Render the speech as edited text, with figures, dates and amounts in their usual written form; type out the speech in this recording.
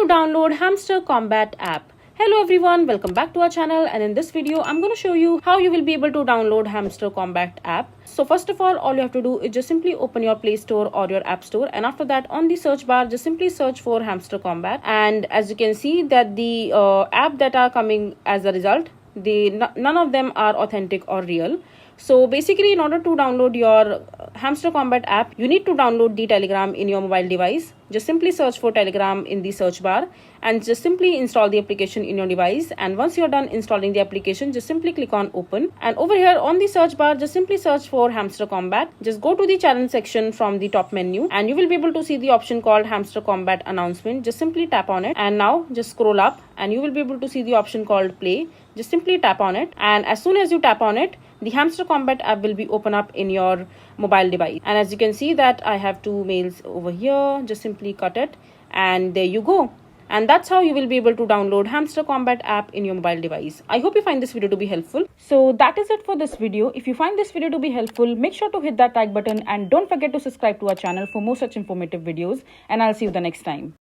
to download Hamster Kombat app. Hello everyone, welcome back to our channel, and in this video I'm going to show you how you will be able to download Hamster Kombat app. So first of all you have to do is just simply open your Play Store or your App Store, and after that on the search bar just simply search for Hamster Kombat. And as you can see that the app that are coming as a result, none of them are authentic or real. So basically, in order to download your Hamster Kombat app, you need to download the Telegram in your mobile device. Just simply search for Telegram in the search bar and just simply install the application in your device. And once you're done installing the application, just simply click on open. And over here on the search bar, just simply search for Hamster Kombat. Just go to the channel section from the top menu and you will be able to see the option called Hamster Kombat announcement. Just simply tap on it, and now just scroll up and you will be able to see the option called play. Just simply tap on it, and as soon as you tap on it, the Hamster Kombat app will be open up in your mobile device. And as you can see that I have two mails over here. Just simply cut it, and there you go. And that's how you will be able to download Hamster Kombat app in your mobile device. I hope you find this video to be helpful. So that is it for this video. If you find this video to be helpful, make sure to hit that like button and don't forget to subscribe to our channel for more such informative videos. And I'll see you the next time.